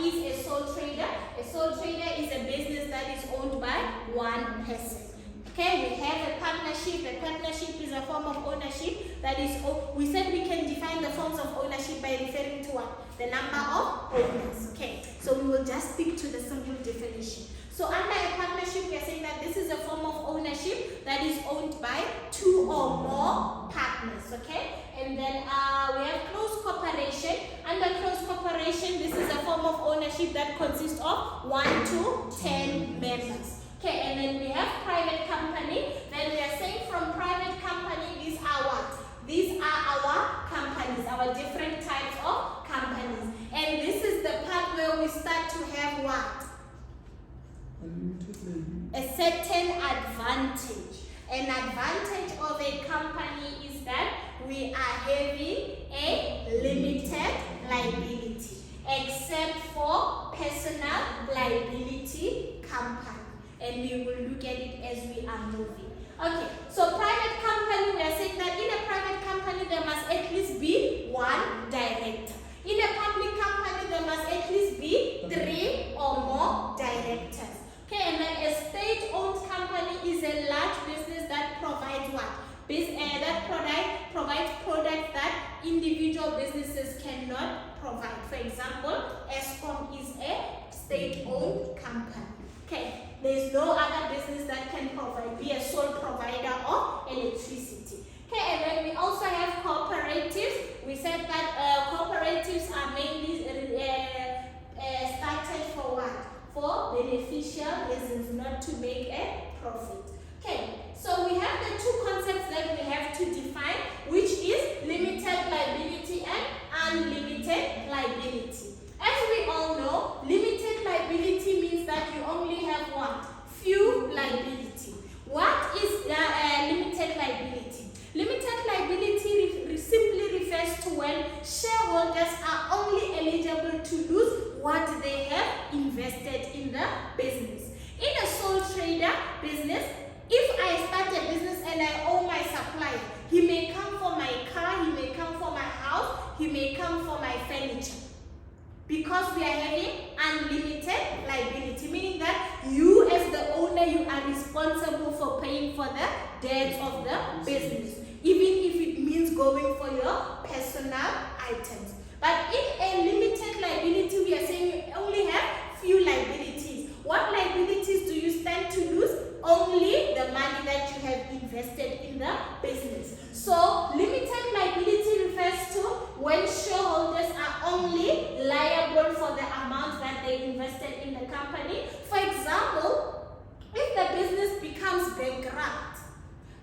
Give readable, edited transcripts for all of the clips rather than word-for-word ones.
is a sole trader? A sole trader is a business that is owned by one person. Okay, we have a partnership. A partnership is a form of ownership that is, we said we can define the forms of ownership by referring to what? The number of owners. Okay, so we will just stick to the simple definition. So under a partnership, we are saying that this is a form of ownership that is owned by two or more partners. Okay, and then we have close cooperation. Under close cooperation, this is a form of ownership that consists of 1 to 10 members. Okay, and then we have private company. Then we are saying from private company, these are what? These are our companies, our different types of companies. And this is the part where we start to have what? A certain advantage. An advantage of a company is that we are having a limited liability, except for personal liability company. And we will look at it as we are moving. Okay, so private company, we are saying that in a private company there must at least be one director. In a public company there must at least be 3 or more directors. Okay, and then a state-owned company is a large business that provides what? Provides products that individual businesses cannot provide. For example, ESCOM is a state-owned company. Okay, there is no other business that can be a sole provider of electricity. Okay, and then we also have cooperatives. We said that cooperatives are mainly started for what? For beneficial reasons, not to make a profit. Okay, so we have the two concepts that we have to define, which is limited liability and unlimited liability. As we all know, limited liability means that you only have what? Few liability. What is limited liability? Limited liability simply refers to when shareholders are only eligible to lose what they have invested in the business. In a sole trader business, if I start a business and I owe my supplier, he may come for my car, he may come for my house, he may come for my furniture. Because we are having unlimited liability, meaning that you as the owner, you are responsible for paying for the debts of the business, even if it means going for your personal items. But in a limited liability, we are saying you only have few liabilities. What liabilities do you stand to lose? Only the money that you have invested in the business. So limited liability refers to when shareholders are only liable for the amount that they invested in the company. For example, if the business becomes bankrupt,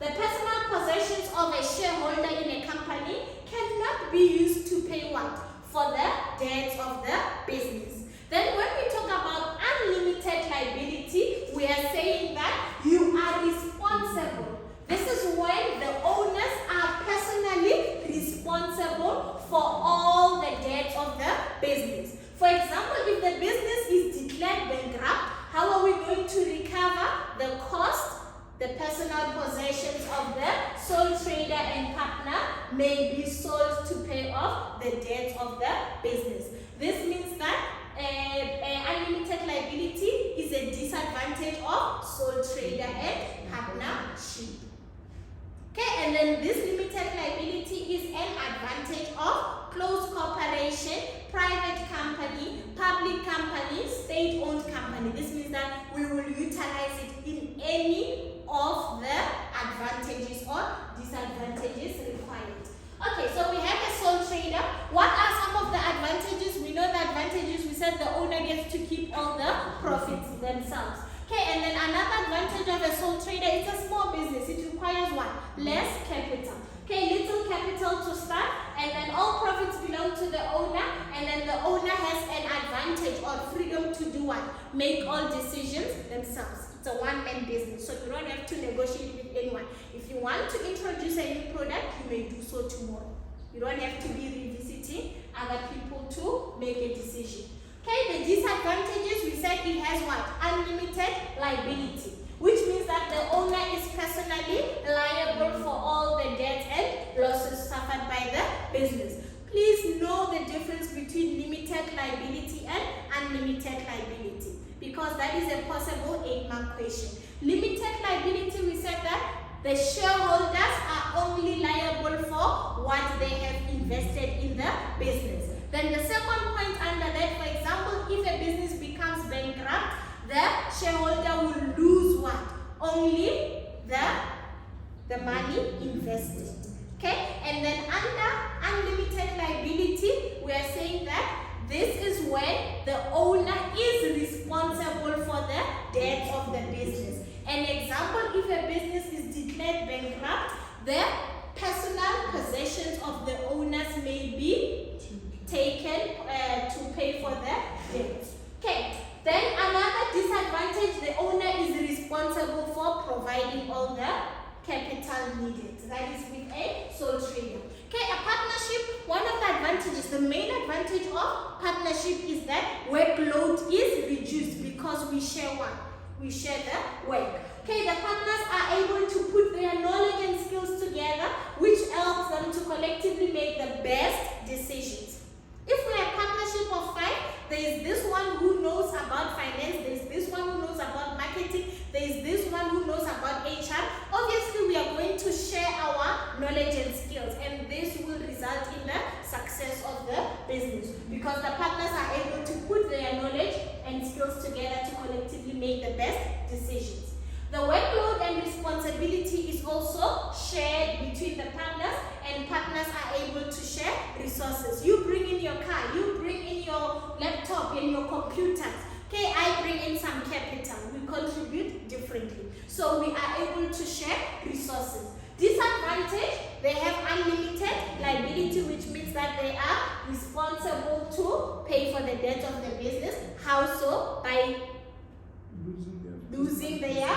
the personal possessions of a shareholder in a company cannot be used to pay what? For the debts of the business. Then when we talk about unlimited liability, we are saying that you are responsible. This is when the owners are personally responsible for all the debts of the business. For example, if the business is declared bankrupt, how are we going to recover the cost? The personal possessions of the sole trader and partner may be sold to pay off the debts of the business. This means that unlimited liability is a disadvantage of sole trader and partnership. Okay, and then this limited liability is an advantage of close cooperation, private company, public company, state-owned company. This means that we will utilize it in any of the advantages or disadvantages required. Okay, so we have a sole trader. What are some of the advantages? We know the advantages. We said the owner gets to keep all the profits themselves. Okay, and then another advantage of a sole trader, it's a small business. It requires what? Less capital. Okay, little capital to start, and then all profits belong to the owner, and then the owner has an advantage or freedom to do what? Make all decisions themselves. It's a one-man business, so you don't have to negotiate with anyone. If you want to introduce a new product, you may do so tomorrow. You don't have to be revisiting other people to make a decision. Okay, the disadvantages, we said it has what? Unlimited liability, which means that the owner is personally liable for all the debts and losses suffered by the business. Please know the difference between limited liability and unlimited possible 8-mark question. Limited liability, we said that the shareholders are only liable for what they have invested in the business. Then the second point under that, for example, if a business becomes bankrupt, the shareholder will lose what? Only the money invested. Okay? And then under unlimited liability, we are saying that this is when the owner is responsible for the debt of the business. An example, if a business is declared bankrupt, the personal possessions of the owners may be taken to pay for the debt. Okay, then another disadvantage, the owner is responsible for providing all the capital needed. That is with a sole trader. Okay, a partnership, one of the advantages, the main advantage of partnership is that workload is reduced because we share what? We share the work. Okay, the partners are able to put their knowledge and skills together, which helps them to collectively make the best decisions. If we have a partnership of 5, there is this one who knows about finance, there is this one who knows about marketing, there is this one who knows about HR. Obviously, we are going to share our knowledge and skills, and this will result in the success of the business because the partners are able to put their knowledge and skills together to collectively make the best decisions. The workload and responsibility is also shared between the partners, and partners are able to share resources. You bring in your car, you bring in your laptop and your computers. Okay, I bring in some capital. We contribute differently. So we are able to share resources. Disadvantage, they have unlimited liability, which means that they are responsible to pay for the debt of the business. How so? By losing their